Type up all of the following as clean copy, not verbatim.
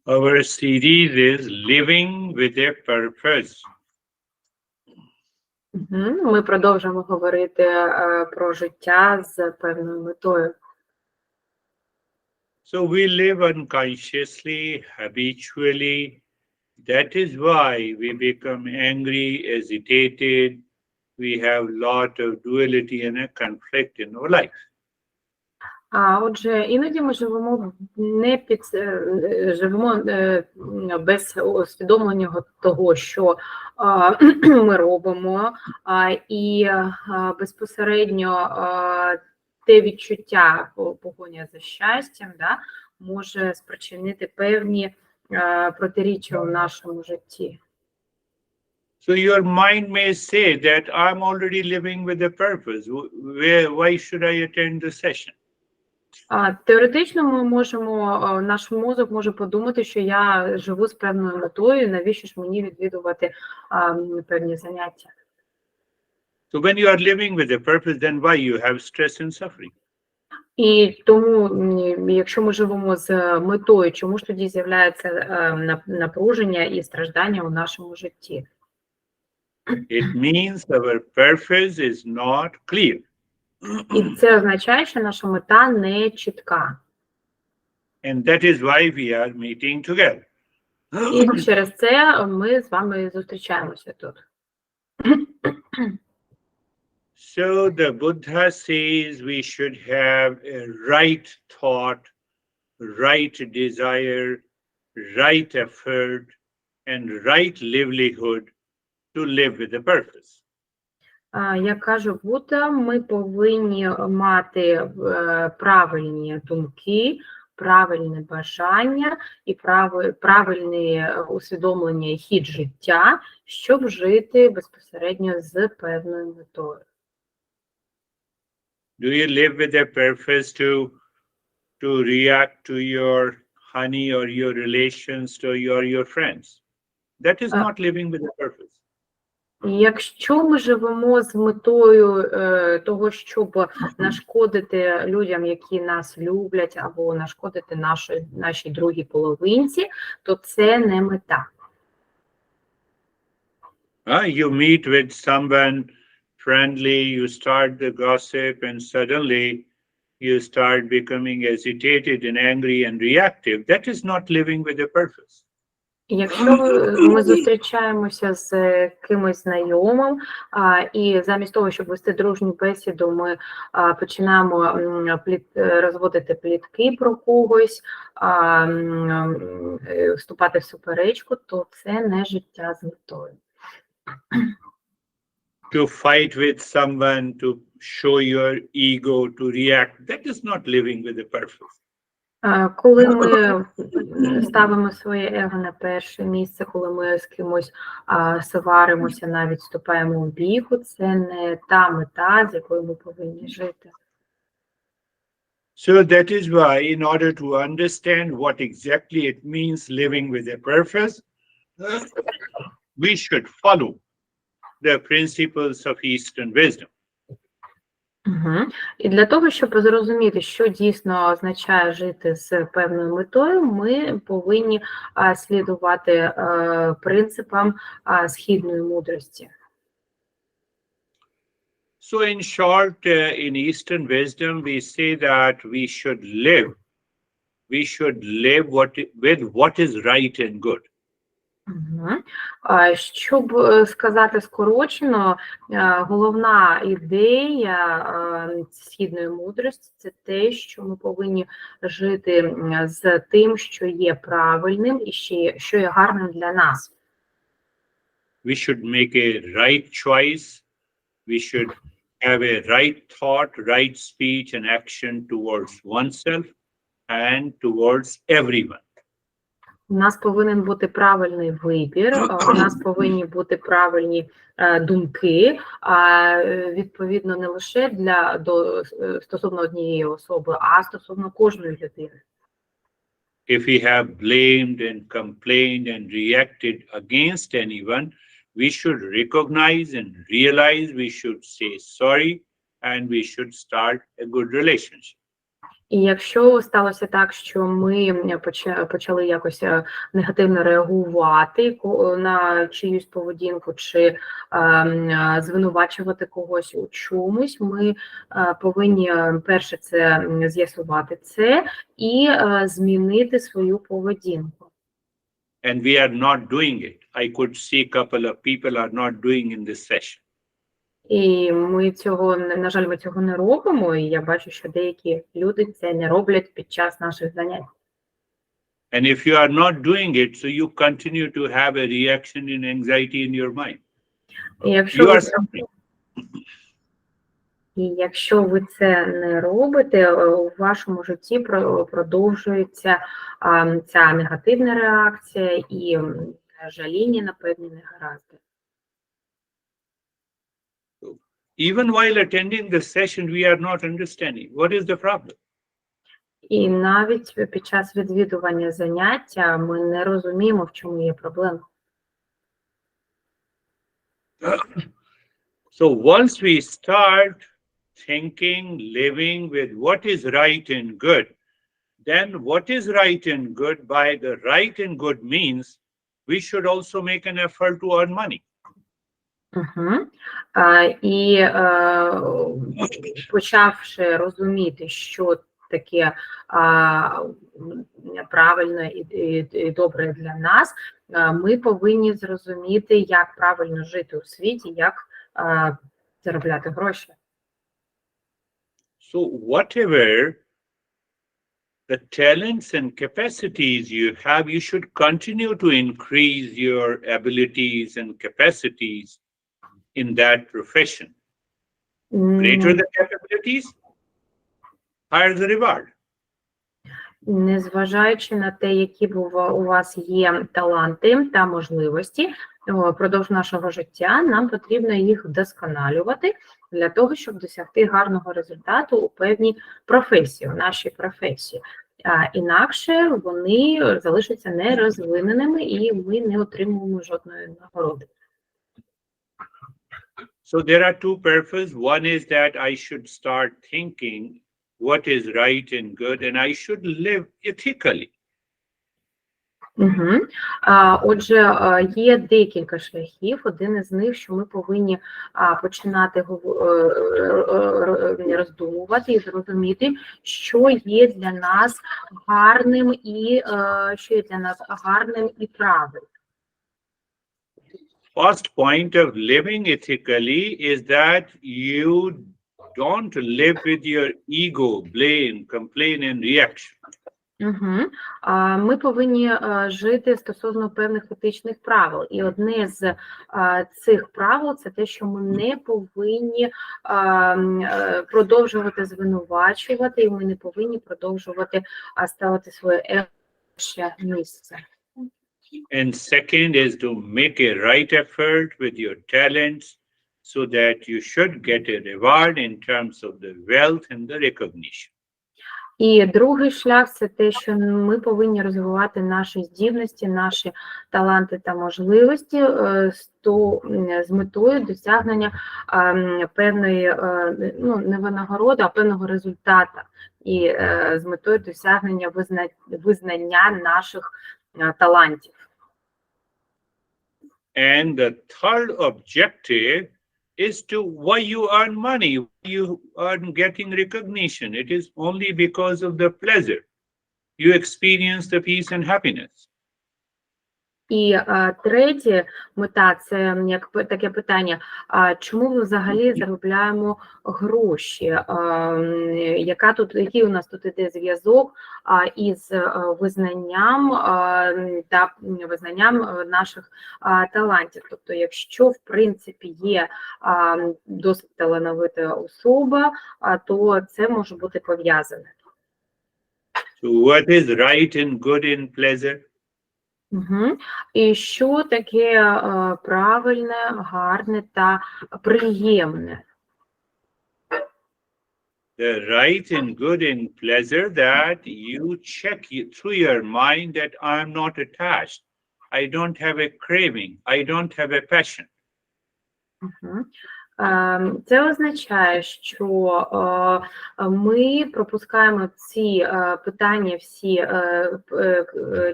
Our series is Living with a Purpose. Ми продовжуємо говорити про життя з певною метою. So we live unconsciously, habitually. That is why we become angry, agitated. We have a lot of duality and a conflict in our life. Отже, іноді ми живемо без усвідомлення того, що ми робимо, і безпосередньо те відчуття погоня за щастям, може спричинити певні протиріччя у нашому житті. So your mind may say that I'm already living with a purpose. Why should I attend the session? Теоретично ми можемо, наш мозок може подумати, що я живу з певною метою, навіщо ж мені відвідувати певні заняття. So when you are living with a purpose, then why you have stress and suffering? І тому, якщо ми живемо з метою, чому ж тоді з'являється напруження і страждання у нашому житті? It means our purpose is not clear. І це означає, що наша мета не чітка. And that is why we are meeting together. І через це ми з вами зустрічаємося тут. So the Buddha says we should have a right thought, right desire, right effort, and right livelihood to live with a purpose. Як каже Будда, ми повинні мати правильні думки, правильне бажання і правильне усвідомлення і хід життя, щоб жити безпосередньо з певною метою. Do you live with a purpose to react to your honey or your relations to your friends? That is not living with a purpose. Якщо ми живемо з метою того, щоб нашкодити людям, які нас люблять, або нашкодити нашій другій половинці, то це не мета. You meet with someone friendly, you start the gossip, and suddenly you start becoming agitated and angry and reactive. That is not living with a purpose. Якщо ми зустрічаємося з кимось знайомим, і замість того, щоб вести дружню бесіду, ми починаємо розводити плітки про когось, вступати в суперечку, то це не життя з метою. To fight with someone, to show your ego, to react, that is not living with a purpose. Коли ми ставимо своє его на перше місце, коли ми з кимось сваримося, навіть вступаємо в бійку, це не та мета, з якою ми повинні жити. So that is why, in order to understand what exactly it means living with a purpose, we should follow the principles of Eastern wisdom. І для того, щоб зрозуміти, що дійсно означає жити з певною метою, ми повинні слідувати принципам східної мудрості. So in short, in Eastern wisdom, we say that we should live with what is right and good. Щоб сказати скорочено, головна ідея східної мудрості – це те, що ми повинні жити з тим, що є правильним і що є гарним для нас. We should make a right choice. We should have a right thought, right speech and action towards oneself and towards everyone. У нас повинен бути правильний вибір, у нас повинні бути правильні думки, відповідно, не лише стосовно однієї особи, а стосовно кожної людини. If we have blamed and complained and reacted against anyone, we should recognize and realize, we should say sorry, and we should start a good relationship. І якщо сталося так, що ми почали якось негативно реагувати на чиюсь поведінку чи звинувачувати когось у чомусь, ми повинні перше це з'ясувати це і змінити свою поведінку. And we are not doing it. I could see a couple of people are not doing in this session. І ми цього, на жаль, ми цього не робимо, і я бачу, що деякі люди це не роблять під час наших занять. And if you are not doing it, so you continue to have a reaction in anxiety in your mind. І якщо ви це не робите, у вашому житті продовжується ця негативна реакція і жаління на певні негаразди. Even while attending the session, we are not understanding what is the problem. І навіть під час відвідування заняття ми не розуміємо, в чому є проблема. So once we start thinking, living with what is right and good, then what is right and good, by the right and good means, we should also make an effort to earn money. І почавши розуміти, що таке правильно і добре для нас, ми повинні зрозуміти, як правильно жити у світі, як заробляти гроші. So whatever the talents and capacities you have, you should continue to increase your abilities and capacities in that profession. Greater the capabilities, higher the reward. Незважаючи на те, які у вас є таланти та можливості, впродовж нашого життя нам потрібно їх вдосконалювати для того, щоб досягти гарного результату у певній професії, у нашій професії. Інакше вони залишаться нерозвиненими і ми не отримуємо жодної нагороди. So there are two purposes. One is that I should start thinking what is right and good, and I should live ethically. Отже, є декілька шляхів. Один із них, що ми повинні починати роздумувати і зрозуміти, що є для нас гарним і правильним. First point of living ethically is that you don't live with your ego, blame, complain, and reaction. Ми повинні жити стосовно певних етичних правил. І одне з цих правил – це те, що ми не повинні продовжувати звинувачувати, і ми не повинні продовжувати ставити своє его на місце. And second is to make a right effort with your talents so that you should get a reward in terms of the wealth and the recognition. І другий шлях – це те, що ми повинні розвивати наші здібності, наші таланти та можливості з метою досягнення певної, не винагороди, а певного результату, і з метою досягнення визнання наших талантів. And the third objective is to why you earn money, you earn getting recognition. It is only because of the pleasure. You experience the peace and happiness. І третя мета – це як таке питання, чому ми взагалі заробляємо гроші? Який у нас тут іде зв'язок із визнанням наших талантів? Тобто, якщо, в принципі, є досить талановита особа, то це може бути пов'язане. So what is right and good in pleasure? І що таке правильне, гарне та приємне? The right and good in pleasure that you check through your mind that I am not attached. I don't have a craving. I don't have a passion. Це означає, що ми пропускаємо ці питання всі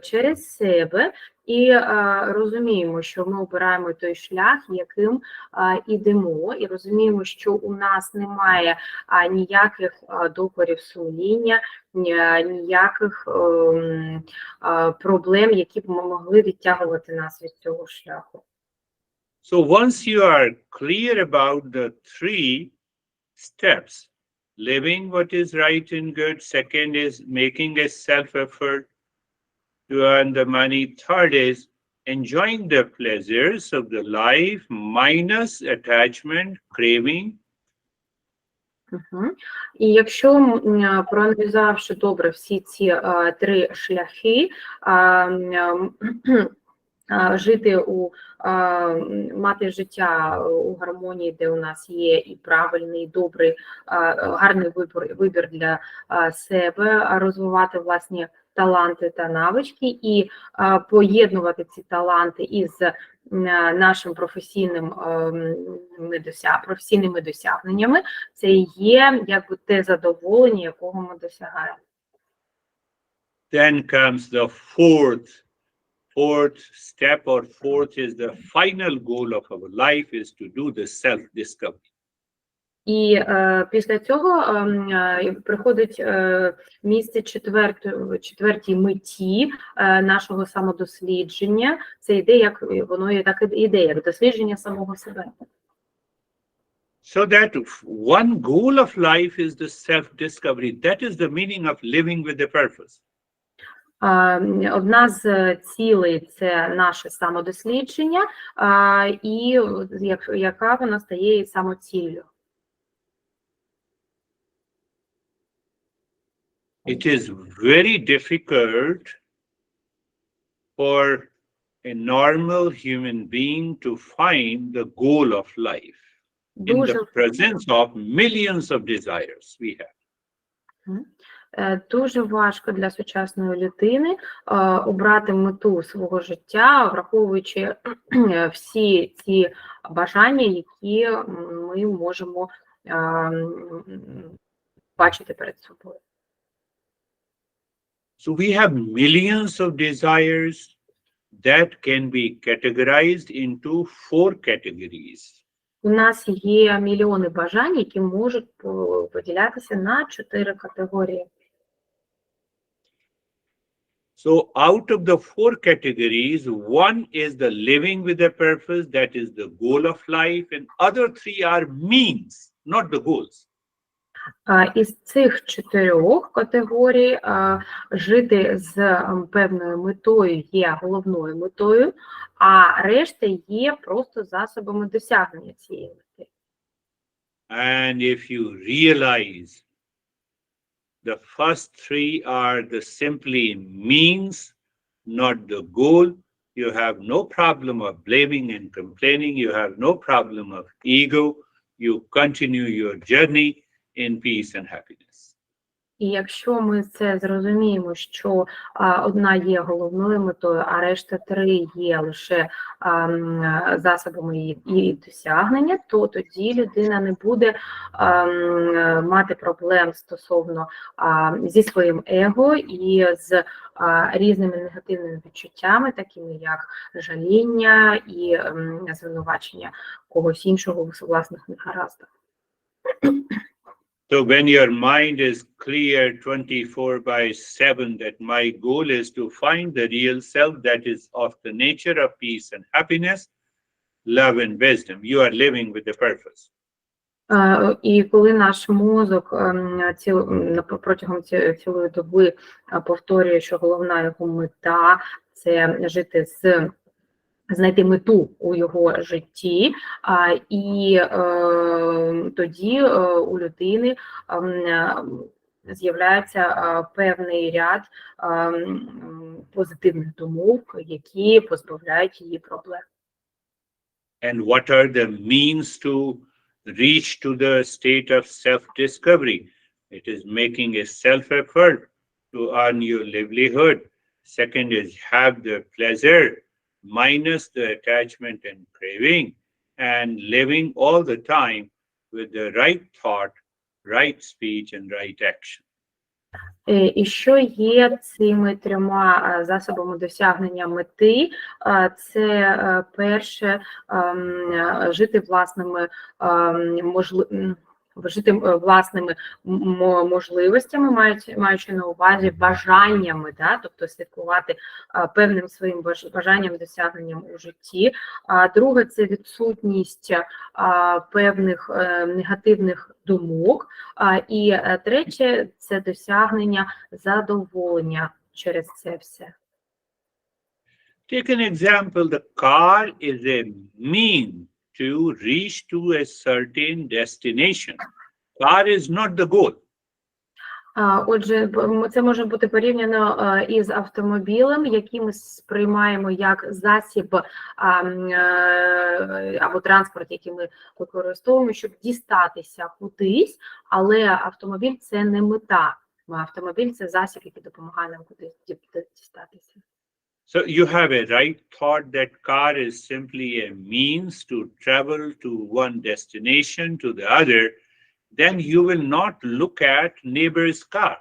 через себе і розуміємо, що ми обираємо той шлях, яким ідемо, і розуміємо, що у нас немає ніяких докорів сумління, ніяких проблем, які б могли відтягувати нас від цього шляху. So once you are clear about the 3 steps, living what is right and good, second is making a self-effort to earn the money, third is enjoying the pleasures of the life minus attachment, craving. І якщо, проаналізувавши добре всі ці 3 шляхи, жити мати життя у гармонії, де у нас є і правильний, і добрий, гарний вибір для себе, розвивати власні таланти та навички і поєднувати ці таланти із нашим професійними досягненнями, це є якби те задоволення, якого ми досягаємо. Then comes the fourth step, or fourth is the final goal of our life, is to do the self-discovery. І після цього приходить місце четвертій меті нашого самодослідження. Це йде як воно є, так і йде, як дослідження самого себе. So that one goal of life is the self-discovery. That is the meaning of living with a purpose. Одна з цілей – це наше самодослідження, і яка вона стає самоціллю. It is very difficult for a normal human being to find the goal of life in the presence of millions of desires we have. Дуже важко для сучасної людини обрати мету свого життя, враховуючи всі ці бажання, які ми можемо бачити перед собою. So we have millions of desires that can be categorized into 4 categories. У нас є мільйони бажань, які можуть поділятися на 4 категорії. So out of the 4 categories, one is the living with a purpose, that is the goal of life, and other 3 are means, not the goals. Із цих 4 категорій жити з певною метою є головною метою, а решта є просто засобами досягнення цієї мети. And if you realize the first 3 are the simply means, not the goal, you have no problem of blaming and complaining, you have no problem of ego, you continue your journey in peace and happiness. І якщо ми це зрозуміємо, що одна є головною метою, а решта 3 є лише засобами її досягнення, то тоді людина не буде мати проблем стосовно зі своїм его і з різними негативними відчуттями, такими як жаління і звинувачення когось іншого у власних негараздах. So when your mind is clear 24/7 that my goal is to find the real self that is of the nature of peace and happiness, love and wisdom, you are living with a purpose. І коли наш мозок протягом цілої доби повторює, що головна його мета – це жити знайти мету у його житті, і тоді у людини з'являється певний ряд позитивних думок, які позбавляють її проблем. And what are the means to reach to the state of self-discovery? It is making a self-effort to earn your livelihood. Second is have the pleasure minus the attachment and craving. and living all the time with the right thought, right speech, and right action. І що є цими трьома засобами досягнення мети? Це перше жити власними можливостями, маючи на увазі бажаннями, да? Тобто слідкувати певним своїм бажанням, досягненням у житті. Друге – це відсутність певних негативних думок. І третє – це досягнення задоволення через це все. Take an example. The car is a mean to reach to a certain destination. Car is not the goal. Отже, це може бути порівняно із автомобілем, який ми сприймаємо як засіб або транспорт, який ми використовуємо, щоб дістатися кудись, але автомобіль – це не мета. Автомобіль – це засіб, який допомагає нам кудись дістатися. So you have a right thought that car is simply a means to travel to one destination to the other, then you will not look at neighbor's car.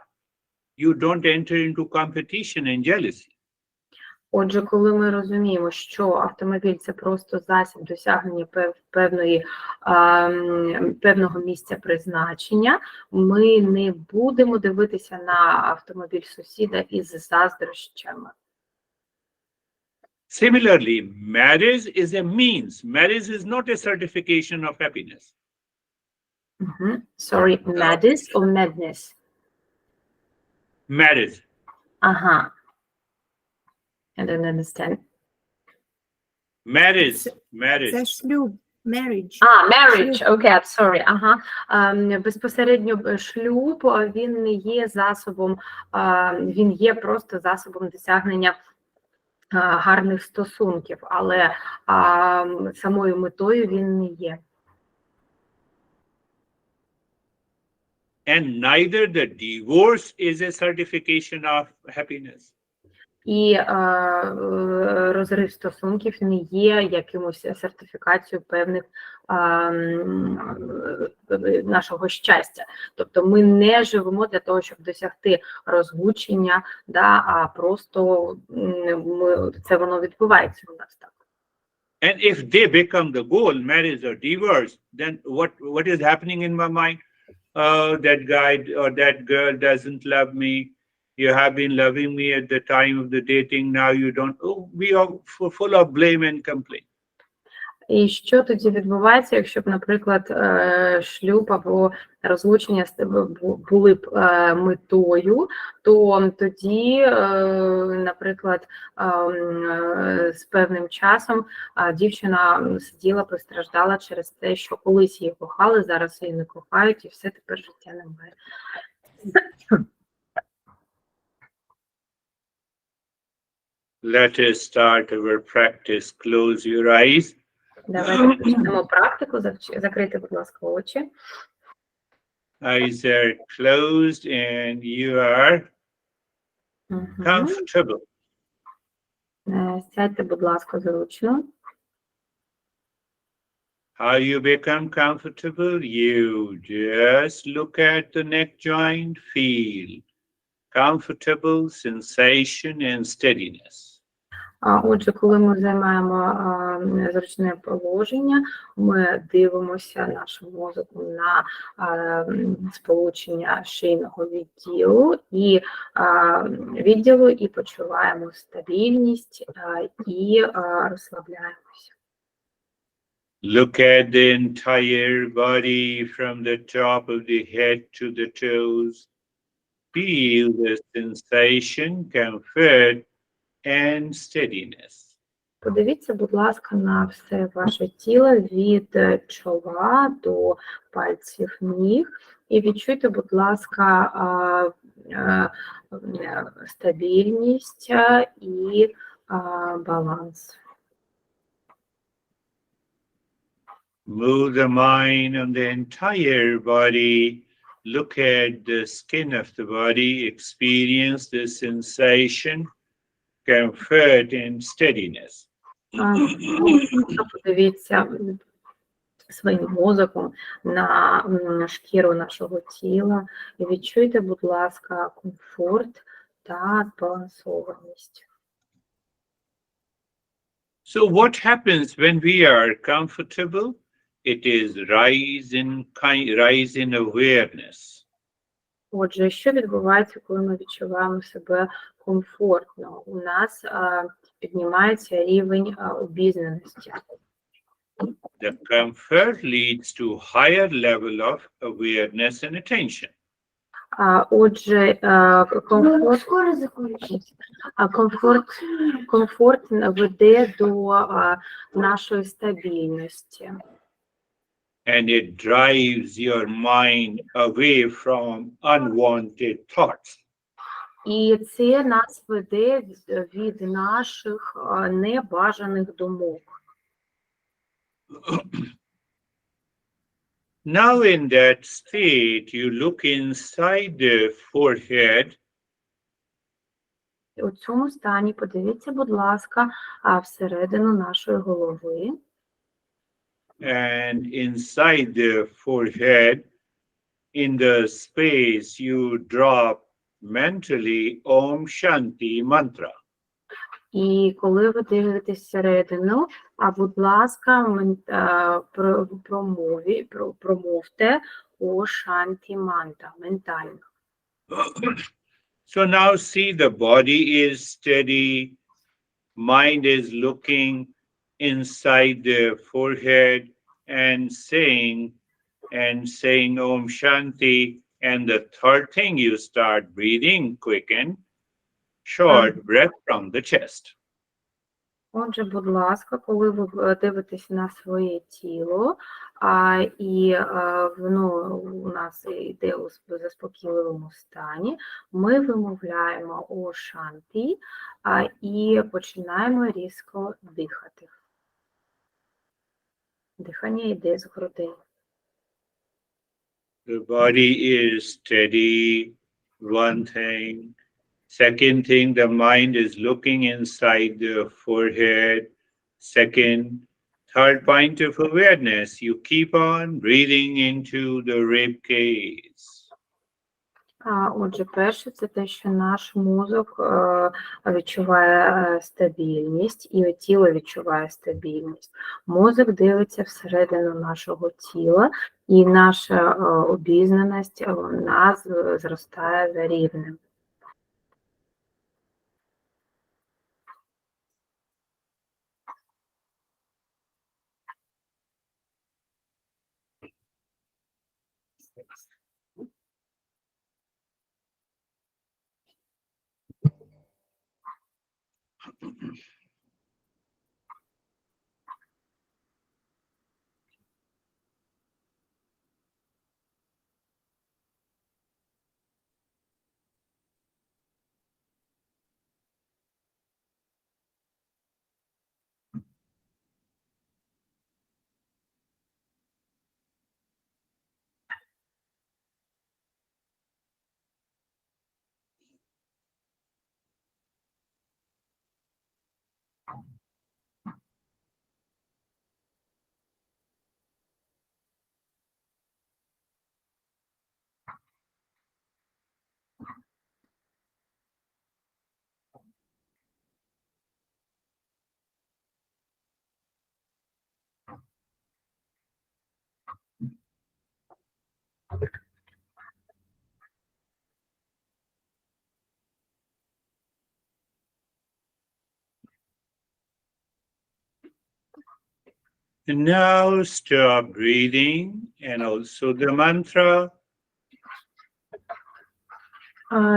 You don't enter into competition and jealousy. Отже, коли ми розуміємо, що автомобіль – це просто засіб досягнення певного місця призначення, ми не будемо дивитися на автомобіль сусіда із заздрощами. Similarly, marriage is a means. Marriage is not a certification of happiness. Sorry, madness or madness? Marriage. I don't understand. Marriage. Це шлюб, marriage. Marriage, okay, I'm sorry. Безпосередньо шлюб, він не є засобом, він є просто засобом досягнення гарних стосунків, але самою метою він не є. And neither the divorce is a certification of happiness. І розрив стосунків не є якимось сертифікацією певних нашого щастя. Тобто ми не живемо для того, щоб досягти розлучення, да, а просто це воно відбувається у нас так. And if they become the goal, marriage or divorce, then what is happening in my mind? That guy or that girl doesn't love me. You have been loving me at the time of the dating, now you don't. Oh, we are full of blame and complaint. І що тоді відбувається, якщо б, наприклад, шлюб або розлучення були б метою, то тоді, наприклад, з певним часом дівчина сиділа, постраждала через те, що колись її кохали, зараз її не кохають, і все, тепер життя немає. Let us start our practice. Close your eyes. Давайте почнемо практику. Закрийте, будь ласка, очі. Eyes are closed and you are comfortable. Сядьте, будь ласка, зручно. How you become comfortable? You just look at the neck joint, feel comfortable sensation and steadiness. Отже, коли ми займаємо зручне положення, ми дивимося нашим мозоком на сполучення шийного відділу і почуваємо стабільність і розслабляємося. Look at the entire body from the top of the head to the toes. Feel the sensation, comfort, and steadiness. Подивіться, будь ласка, на все ваше тіло від чола до пальців ніг і відчуйте, будь ласка, стабільність і баланс. Move the mind on the entire body. Look at the skin of the body. Experience the sensation, comfort, and steadiness. Подивіться, своїм мозоком на шкіру нашого тіла. І відчуйте, будь ласка, комфорт та збалансованість. So what happens when we are comfortable? It is rise in awareness. Отже, що відбувається, коли ми відчуваємо себе комфортно? У нас піднімається рівень обізнаності. The comfort leads to higher level of awareness and attention. Отже, комфорт веде до нашої стабільності. And it drives your mind away from unwanted thoughts. І це нас веде від наших небажаних думок. Now in that state, you look inside the forehead. У цьому стані подивіться, будь ласка, всередину нашої голови. And inside the forehead, in the space, you drop mentally Om Shanti mantra. І коли ви дивитесь всередину, будь ласка, промовте о Шанті Манта, ментально. So now see the body is steady, mind is looking inside the forehead and saying Om Shanti, and the third thing you start breathing quick and short breath from the chest. Отже, будь ласка, коли ви дивитесь на своє тіло, і воно у нас йде у заспокійливому стані, ми вимовляємо о Шанті і починаємо різко дихати. Дихання йде з грудей. The body is steady, one thing. Second thing, the mind is looking inside the forehead. Second, third point of awareness, you keep on breathing into the rib cage. Отже, перше, це те, що наш мозок відчуває стабільність, і тіло відчуває стабільність. Мозок дивиться всередину нашого тіла, і наша обізнаність у нас зростає за рівнем. And now stop breathing and also the mantra.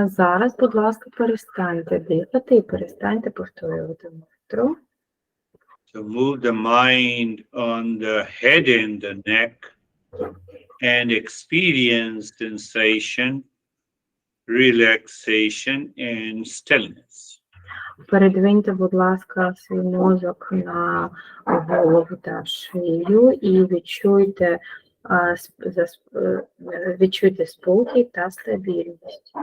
Зараз, будь ласка, перестаньте дихати і перестаньте повторювати мантру. So move the mind on the head and the neck and experience sensation, relaxation and stillness. Передвиньте, будь ласка, свій мозок на голову та шию і відчуйте спокій та стабільність.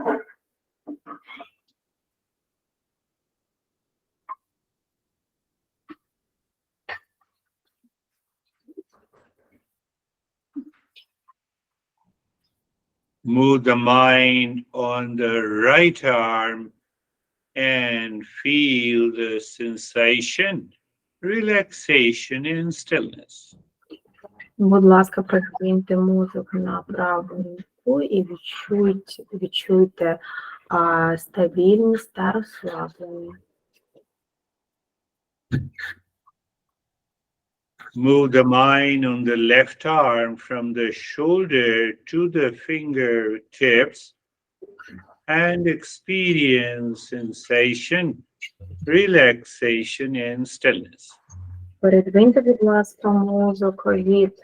Move the mind on the right arm and feel the sensation, relaxation and stillness. Будь ласка, прихилюйте мозок на праву руку і відчуйте стабільність та розслаблення. Move the mind on the left arm from the shoulder to the fingertips and experience sensation, relaxation and stillness. Передвиньте, будь ласка, мозок від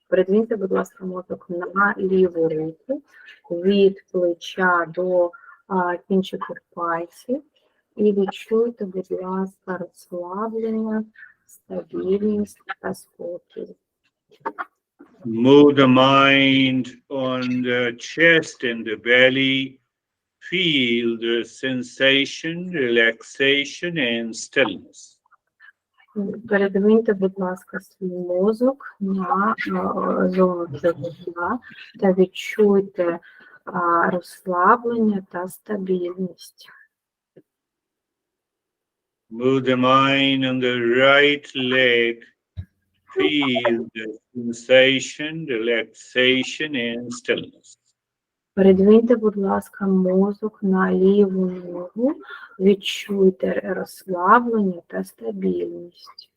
передвиньте, будь ласка, мозок на ліву руку, від плеча до кінчиків пальців і відчуйте, будь ласка, розслаблення, стабільність та спокій. Move the mind on the chest and the belly. Feel the sensation, relaxation and stillness. Передвиньте, будь ласка, свій мозок на зону живота та відчуйте розслаблення та стабільність. Move the mind on the right leg. Feel the sensation, relaxation and stillness. Передвиньте, будь ласка, мозок на ліву ногу, відчуйте розслаблення та стабільність.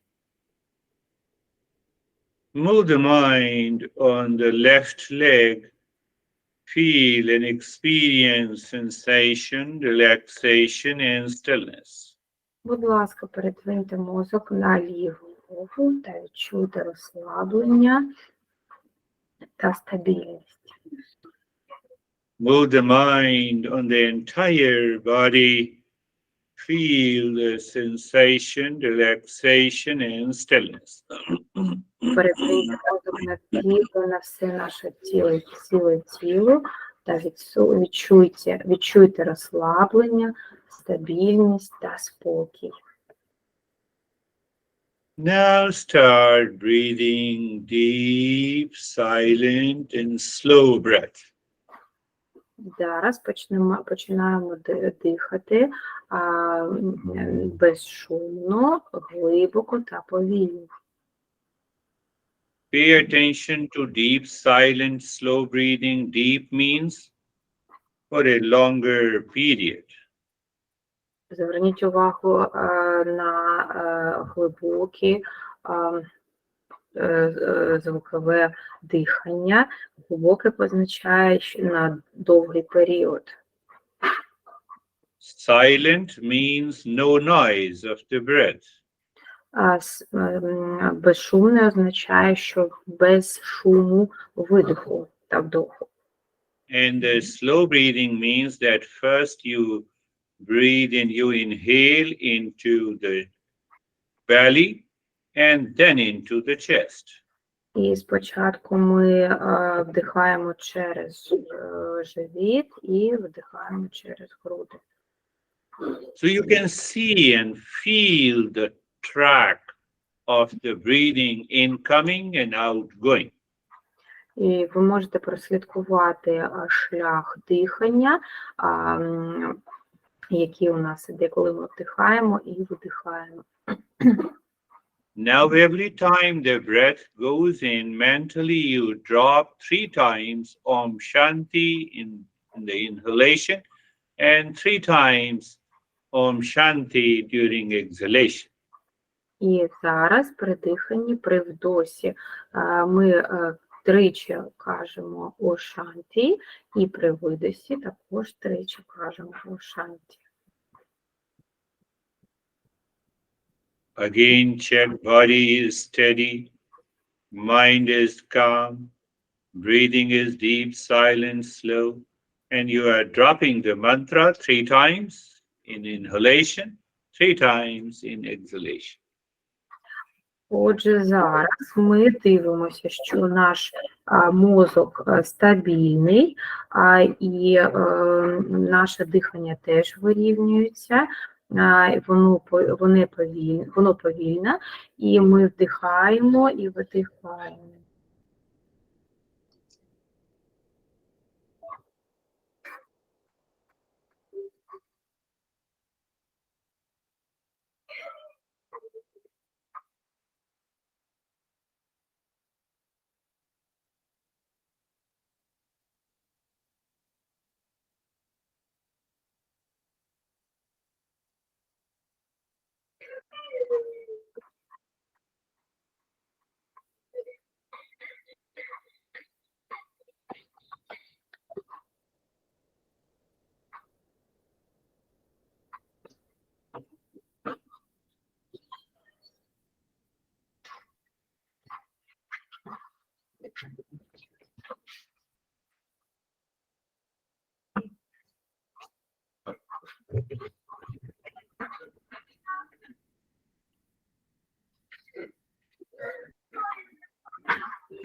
Move the mind on the left leg. Feel and experience sensation, relaxation and stillness. Будь ласка, передвиньте мозок на ліву ногу та відчуйте розслаблення та стабільність. Move the mind on the entire body. Feel the sensation, relaxation and stillness. Передвиньте мозок на тіло, на все наше тіло, ціле тіло та відчуйте розслаблення, стабільність та спокій. Now start breathing deep, silent and slow breath. Зараз починаємо дихати безшумно, глибоко та повільно. Pay attention to deep, silent, slow breathing. Deep means for a longer period. Зверніть увагу на глибоке звукове дихання. Глибоке позначає на довгий період. Silent means no noise of the breath. Безшумне означає, що без шуму видиху та вдоху. And the slow breathing means that first you breathe in, you inhale into the belly and then into the chest. І спочатку ми вдихаємо через живіт і видихаємо через груди. So you can see and feel the track of the breathing incoming and outgoing. І ви можете прослідкувати шлях дихання, який у нас іде, коли ми вдихаємо і видихаємо. Now every time the breath goes in, mentally you drop 3 times Om Shanti in the inhalation and 3 times Om Shanti during exhalation. І зараз при диханні, при вдосі ми тричі кажемо О Шанті, і при видосі також тричі кажемо О Шанті. Again, check body is steady, mind is calm, breathing is deep, silent, slow, and you are dropping the mantra 3 times in inhalation, 3 times in exhalation. Отже, зараз ми дивимося, що наш мозок стабільний, і наше дихання теж вирівнюється, воно повільне, і ми вдихаємо і видихаємо.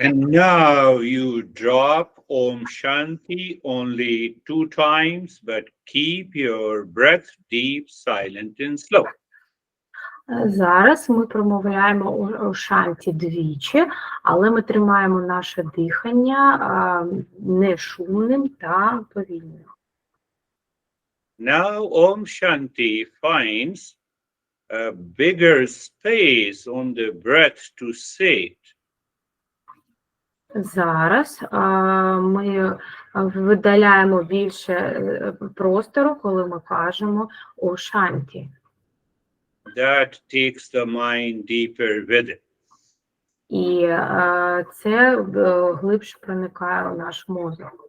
And now you drop Om Shanti only 2 times, but keep your breath deep, silent, and slow. Зараз ми промовляємо у шанті двічі, але ми тримаємо наше дихання не шумним та повільним. Now Om Shanti finds a bigger space on the breath to say it. Зараз ми видаляємо більше простору, коли ми кажемо у шанті. That takes the mind deeper with it. І це глибше проникає у наш мозок.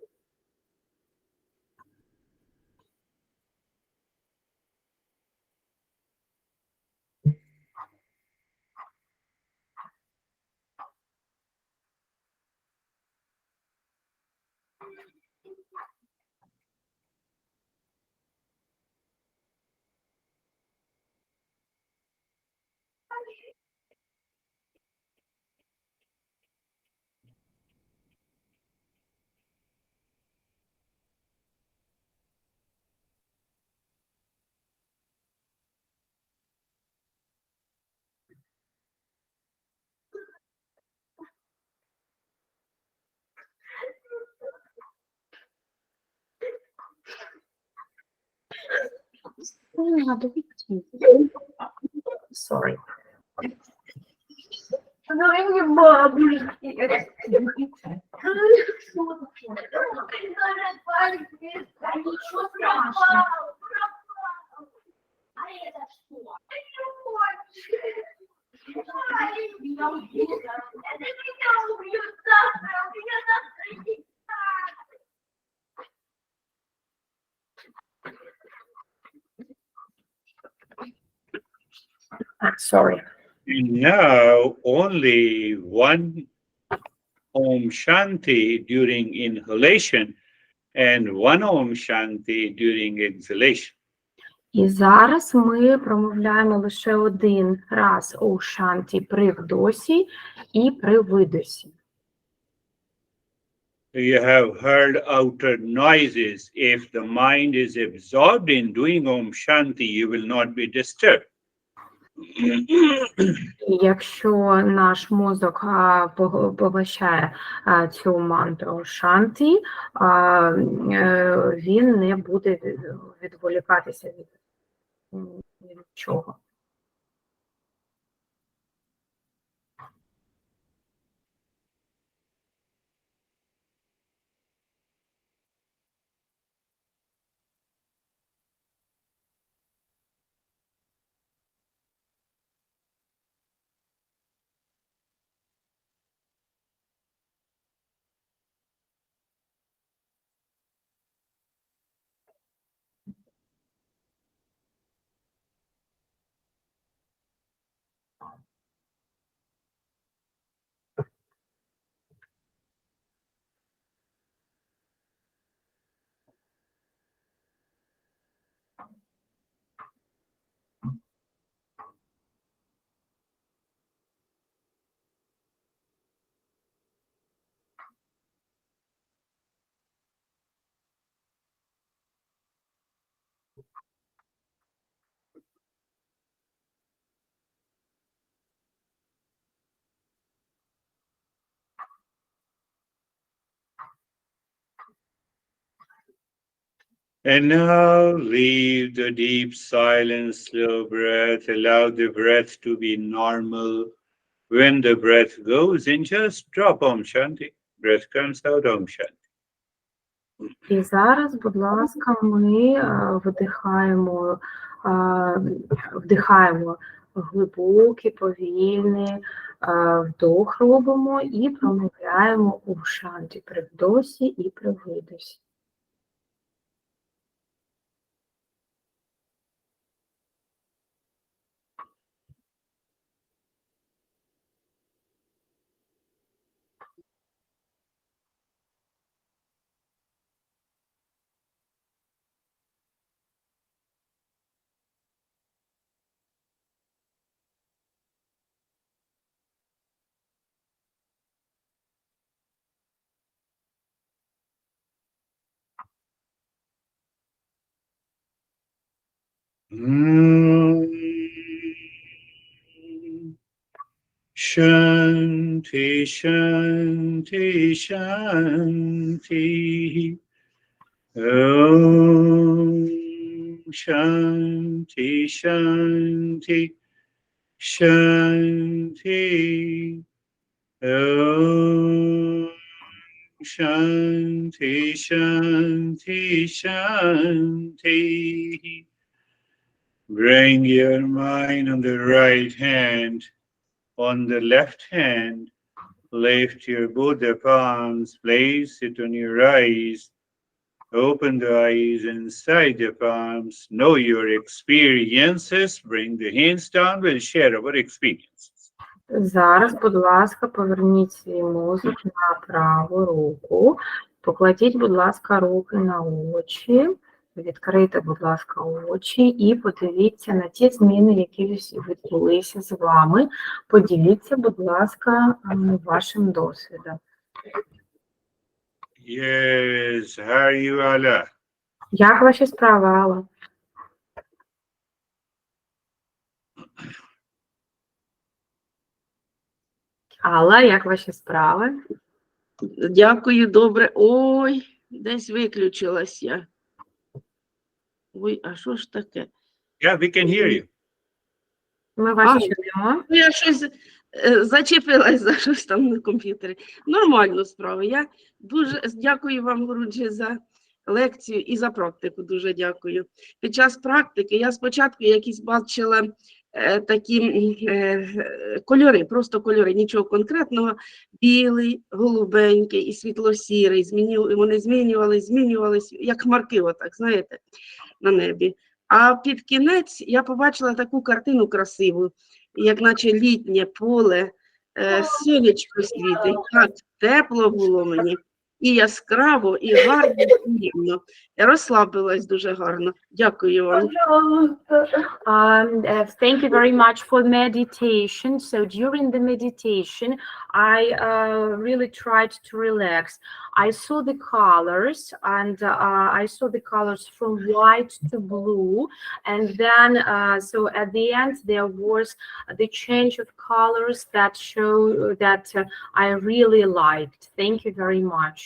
Sorry. Sorry. And now only one Om Shanti during inhalation and one Om Shanti during exhalation. І зараз ми промовляємо лише один раз у шанті при вдосі і при видосі. You have heard outer noises. If the mind is absorbed in doing Om Shanti, you will not be disturbed. І якщо наш мозок поглощає цю мантру шанті, він не буде відволікатися від чого. And now leave the deep silence, slow breath. Allow the breath to be normal. When the breath goes in, just drop Om Shanti. Breath comes out, Om Shanti. І зараз, будь ласка, ми вдихаємо глибокий, повільний вдох робимо і промовляємо у шанті при вдосі і при видосі. Shanti, Shanti, Shanti. Om Shanti, Shanti, Shanti. Om Shanti, Shanti, Shanti. Bring your mind on the right hand. On the left hand, lift your both the palms, place it on your eyes. Open the eyes inside the palms. Know your experiences. Bring the hands down. We'll share our experiences. Зараз, будь ласка, поверніть свій мозок на праву руку. Покладіть, будь ласка, руки на очі. Відкрийте, будь ласка, очі і подивіться на ті зміни, які відбулися з вами. Поділіться, будь ласка, вашим досвідом. Yes, how are you, Allah? Як ваші справи, Алла? Алла, як ваші справи? Дякую, добре. Ой, десь виключилась я. Ой, а що ж таке? Yeah, we can hear you. Ми вас чуємо. Я щось зачепилась за щось там на комп'ютері. Нормально справа. Я дуже дякую вам, Гуруджі, за лекцію і за практику. Дуже дякую. Під час практики я спочатку якісь бачила такі кольори, просто кольори, нічого конкретного. Білий, голубенький і світло-сірий. Вони змінювались, як хмарки, отак, знаєте, на небі. А під кінець я побачила таку картину красиву, як наче літнє поле, сонечко світить, так тепло було мені, і яскраво, і гарно, і приємно. Я розслабилась дуже гарно. Дякую вам. Thank you very much for meditation. So during the meditation, I really tried to relax. I saw the colors, and I saw the colors from white to blue, and then so at the end there was the change of colors that show that I really liked. Thank you very much.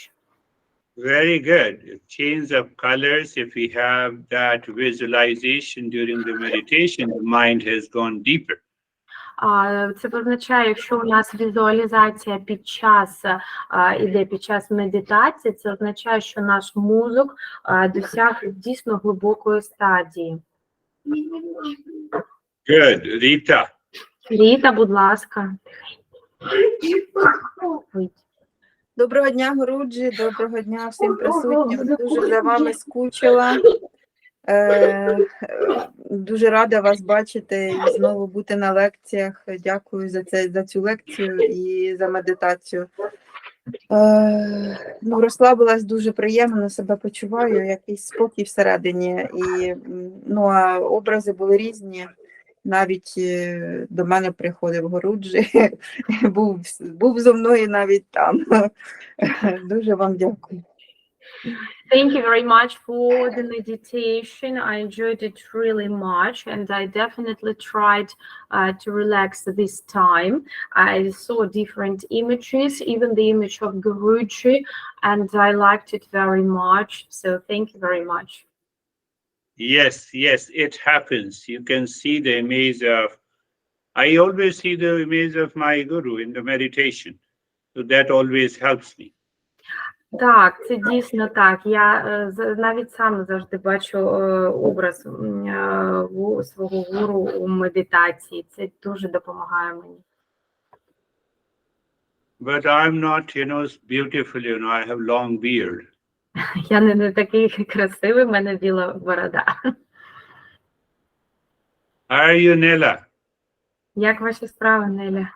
Very good. Change of colors. If we have that visualization during the meditation, the mind has gone deeper. Це означає, якщо у нас візуалізація іде під час медитації, це означає, що наш мозок досяг дійсно глибокої стадії. Good. Rita. Ріта, будь ласка. Доброго дня, Гуруджі, доброго дня всім присутнім. Дуже за вами скучила. Дуже рада вас бачити і знову бути на лекціях. Дякую за цю лекцію і за медитацію. Розслабилась дуже приємно, себе почуваю, якийсь спокій всередині. А образи були різні. Навіть до мене приходив Гуруджі, був зо мною навіть там. Дуже вам дякую. Thank you very much for the meditation. I enjoyed it really much, and I definitely tried to relax this time. I saw different images, even the image of Guruji, and I liked it very much. So thank you very much. Yes, it happens. You can see the image of, I always see the image of my Guru in the meditation. So that always helps me. Так, це дійсно так. Я навіть сам завжди бачу образ свого гуру у медитації. Це дуже допомагає мені. But I'm not, beautiful, I have long beard. Я не такий красивий, в мене біла борода. How are you, Nella? Як ваші справи, Неля?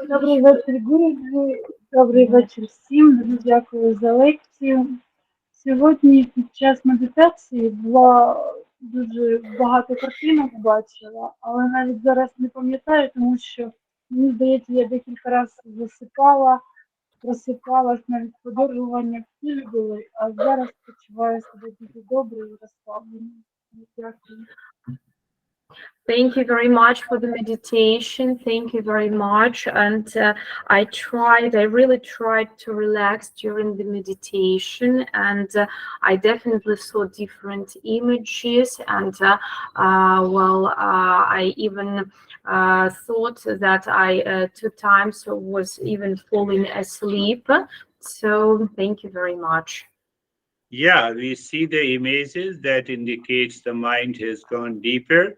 Добрий вечір, Гirish. Добрий вечір всім. Дуже дякую за лекцію. Сьогодні під час медитації дуже багато картинок бачила, але навіть зараз не пам'ятаю, тому що, мені здається, я декілька разів засипала, просипалась, навіть подорожування в тілі були, а зараз почуваю себе дуже добре і розслаблено. Дякую. Thank you very much for the meditation. Thank you very much. And I really tried to relax during the meditation. And I definitely saw different images. And I even thought that I 2 times was even falling asleep. So thank you very much. Yeah, we see the images that indicates the mind has gone deeper.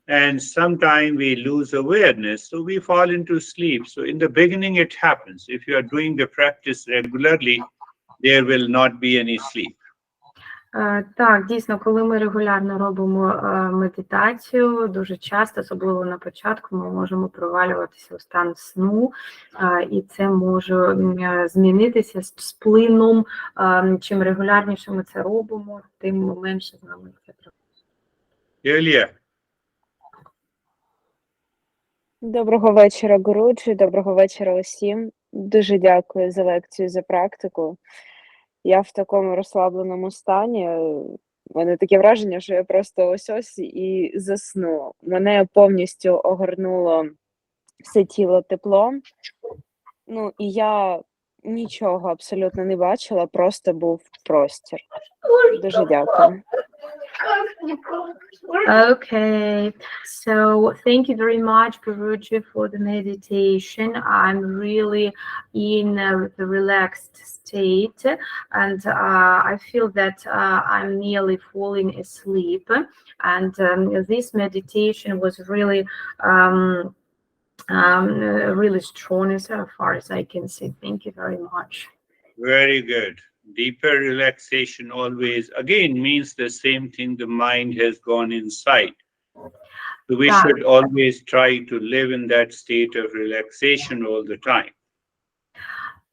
And sometimes we lose awareness, so we fall into sleep. So in the beginning, it happens. If you are doing the practice regularly, there will not be any sleep. Так, дійсно, коли ми регулярно робимо медитацію, дуже часто, особливо на початку, ми можемо провалюватися у стан сну, і це може змінитися з плином. Чим регулярніше ми це робимо, тим менше з нами це трапляється. Earlier. Доброго вечора, Гуруджі, доброго вечора усім. Дуже дякую за лекцію, за практику. Я в такому розслабленому стані. У мене таке враження, що я просто ось і засну. Мене повністю огорнуло все тіло теплом. Ну, і я нічого абсолютно не бачила, просто був простір. Дуже дякую. Okay, so thank you very much, Guruji, for the meditation. I'm really in the relaxed state, and I feel that I'm nearly falling asleep. And this meditation was really really strong as far as I can see. Thank you very much. Very good. Deeper relaxation always, again, means the same thing. The mind has gone inside. So we should always try to live in that state of relaxation all the time.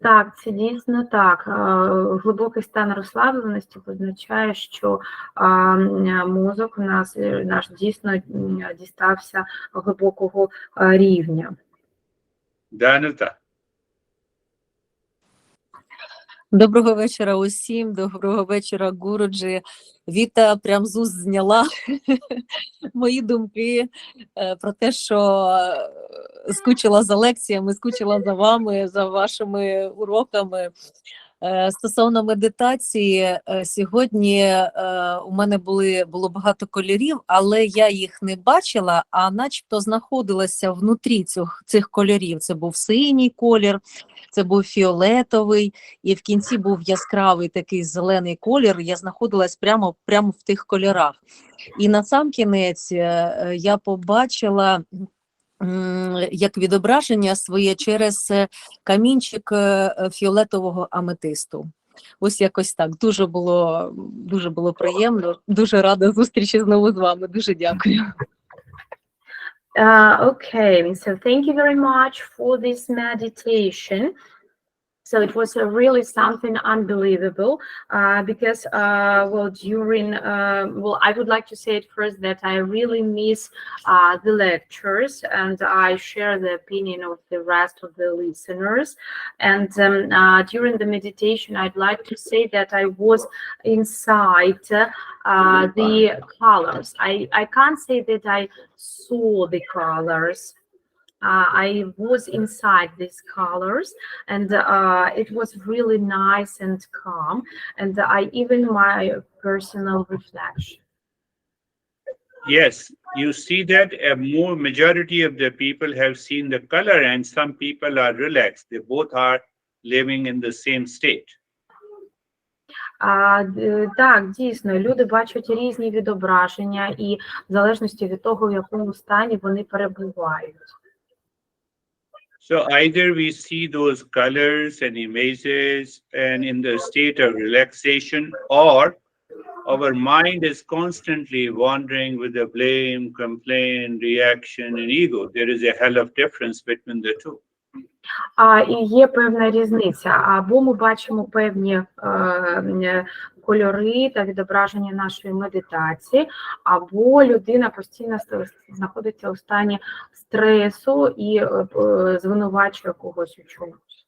Так, це дійсно так. Глибокий стан розслабленості означає, що мозок наш дійсно дістався глибокого рівня. Danuta. Доброго вечора усім, доброго вечора, Гуруджі. Віта прям з уст зняла мої думки про те, що скучила за лекціями, скучила за вами, за вашими уроками. Стосовно медитації, сьогодні у мене було багато кольорів, але я їх не бачила, а начебто знаходилася внутрі цих кольорів. Це був синій колір, це був фіолетовий, і в кінці був яскравий такий зелений колір. Я знаходилась прямо в тих кольорах. І насамкінець я побачила як відображення своє через камінчик фіолетового аметисту. Ось якось так. Дуже було приємно. Дуже рада зустрічі знову з вами. Дуже дякую. Okay, so thank you very much for this meditation. So it was really something unbelievable because, I would like to say at first that I really miss the lectures, and I share the opinion of the rest of the listeners. And during the meditation, I'd like to say that I was inside the colors. I can't say that I saw the colors. I was inside these colors, and it was really nice and calm, and even my personal reflection. Yes, you see that a majority of the people have seen the color, and some people are relaxed. They both are living in the same state. Так, дійсно, люди бачать різні відображення і в залежності від того, в якому стані вони перебувають. So either we see those colors and images and in the state of relaxation, or our mind is constantly wandering with the blame, complaint, reaction, and ego. There is a hell of difference between the two. І є певна різниця. Або ми бачимо певні кольори та відображення нашої медитації, або людина постійно знаходиться у стані стресу і звинувачує когось у чомусь.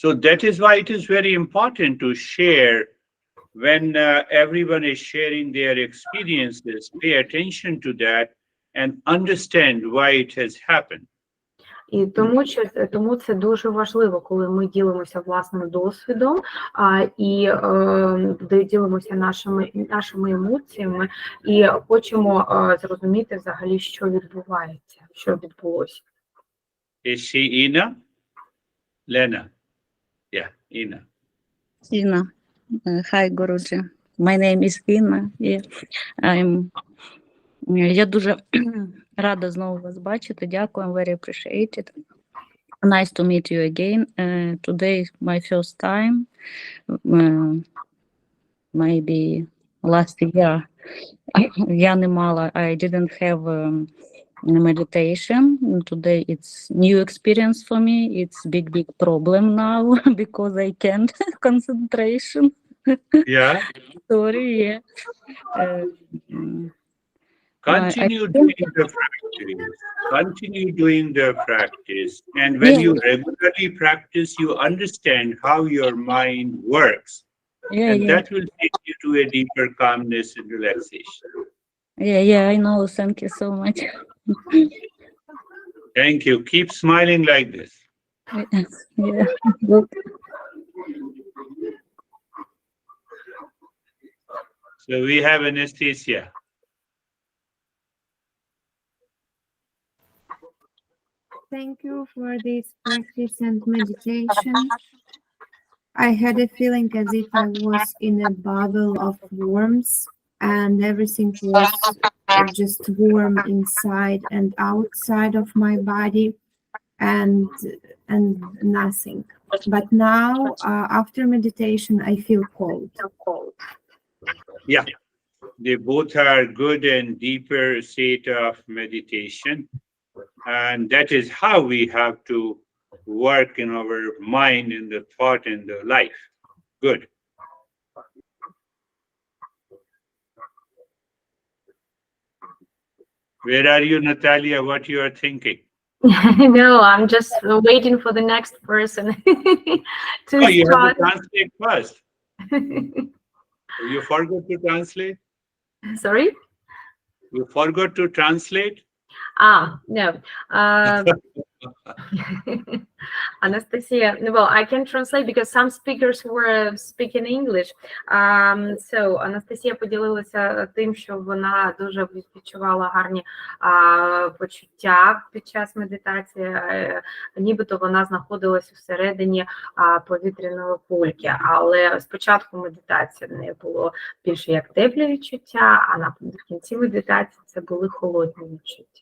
So that is why it is very important to share when everyone is sharing their experiences, pay attention to that and understand why it has happened. І тому це дуже важливо, коли ми ділимося власним досвідом і ділимося нашими емоціями і хочемо зрозуміти взагалі, що відбувається, що відбулося. Is she Ina? Lena. Yeah, Ina. Ina. Hi, Guruji. My name is Ina. Я дуже рада знову вас бачити. Дякую, I'm very appreciated. Nice to meet you again. Today my first time. Maybe last year я не мала, I didn't have meditation. Today it's new experience for me. It's big problem now because I can't concentration. Yeah. Sorry, yeah. Continue doing the practice. Continue doing the practice. And when you regularly practice, you understand how your mind works. And that will take you to a deeper calmness and relaxation. Yeah, I know. Thank you so much. Thank you. Keep smiling like this. Yeah, good. So we have Anastasia. Thank you for this practice and meditation. I had a feeling as if I was in a bubble of worms and everything was just warm inside and outside of my body and nothing. But now, after meditation, I feel cold. Yeah, they both are good and deeper state of meditation. And that is how we have to work in our mind, in the thought, in the life. Good. Where are you, Natalia? What you are thinking? No, I'm just waiting for the next person to You have start. to translate first. You forgot to translate? Sorry? You forgot to translate? No. Anastasia, well, I can translate because some speakers were speaking English. So, Анастасія поділилася тим, що вона дуже відчувала гарні почуття під час медитації, нібито вона знаходилась всередині повітряної кульки, але спочатку медитації в неї було більше як теплі відчуття, а на кінці медитації це були холодні відчуття.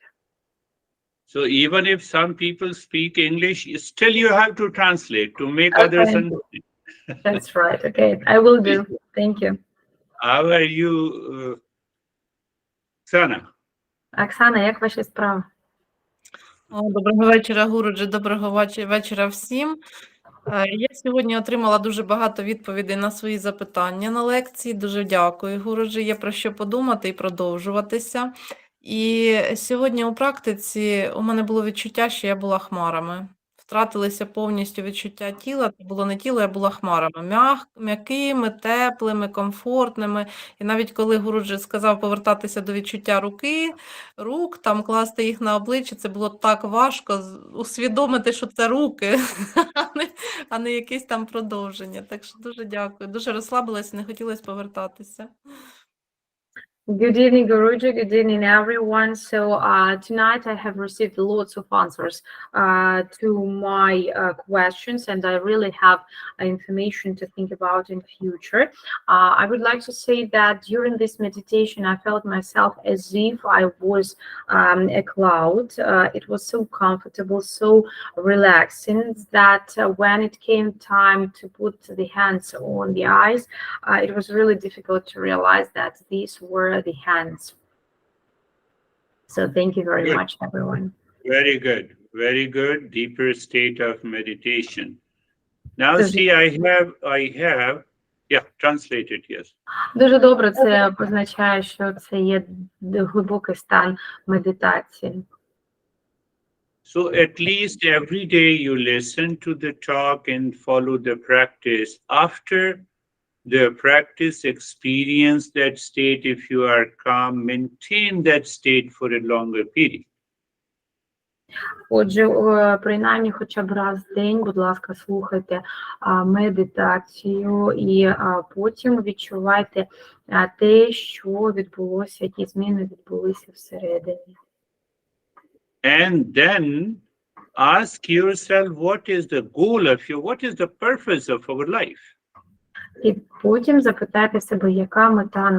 So even if some people speak English, still you have to translate to make others understand. That's right. Okay, I will do. Thank you. How are you, Sana? Оксана, як ваші справи? Доброго вечора, Гуруджі, доброго вечора всім. Я сьогодні отримала дуже багато відповідей на свої запитання на лекції. Дуже дякую, Гуруджі. Є про що подумати і продовжуватися. І сьогодні у практиці у мене було відчуття, що я була хмарами. Втратилися повністю відчуття тіла, це було не тіло, я була хмарами. М'якими, теплими, комфортними. І навіть коли Гуруджі сказав повертатися до відчуття рук, там класти їх на обличчя, це було так важко усвідомити, що це руки, а не якесь там продовження. Так що дуже дякую. Дуже розслабилася, не хотілося повертатися. Good evening, Guruji. Good evening, everyone. So tonight I have received lots of answers to my questions, and I really have information to think about in future. I would like to say that during this meditation, I felt myself as if I was a cloud. It was so comfortable, so relaxing that when it came time to put the hands on the eyes, it was really difficult to realize that these were the hands. So thank you very Good. much, everyone. Very good. Very good. Deeper state of meditation. Now Дуже, see, I have, yeah, translate it, yes. дуже добре це позначає, що це є глибокий стан медитації. So at least every day you listen to the talk and follow the practice. After the practice, experience that state. If you are calm, maintain that state for a longer period. Отже, принаймні хоча б раз в день, будь ласка, слухайте медитацію і потім відчувайте те, що відбулося, які зміни відбулися всередині. And then ask yourself, what is the goal of you? What is the purpose of our life? І потім запитайте себе, яка мета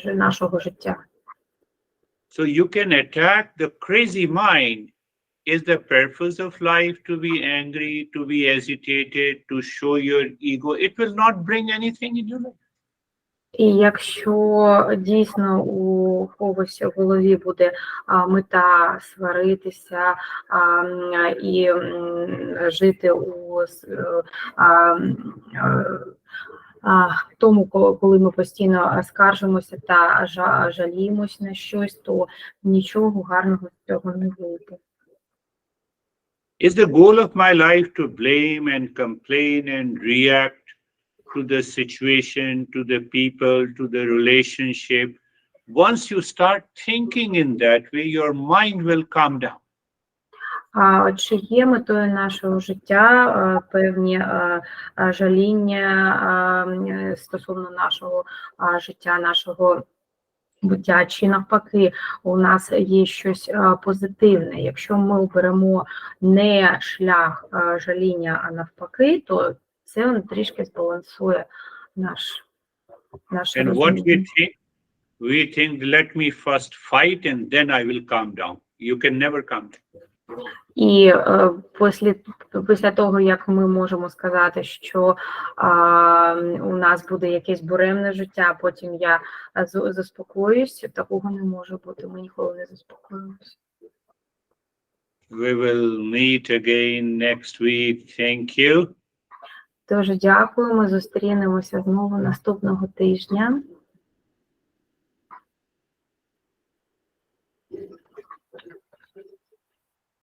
нашого життя. So you can attack the crazy mind. Is the purpose of life to be angry, to be agitated, to show your ego? It will not bring anything in your life. І якщо дійсно у когось в голові буде мета сваритися і жити у тому, коли ми постійно скаржимося та жаліємось на щось, то нічого гарного з цього не вийде. Is the goal of my life to blame and complain and react to the situation, to the people, to the relationship? Once you start thinking in that way, your mind will calm down. Чи є метою нашого життя певні жаління стосовно нашого життя, нашого буття, чи навпаки у нас є щось позитивне? Якщо ми оберемо не шлях жаління, а навпаки, то це трішки збалансує наше And what розуміння. we think, let me first fight and then I will calm down. You can never calm down. І після того, як ми можемо сказати, що у нас буде якесь буремне життя, потім я заспокоюсь, такого не може бути, ми ніколи не заспокоїмося. We will meet again next week. Thank you. Дуже дякую, ми зустрінемося знову наступного тижня.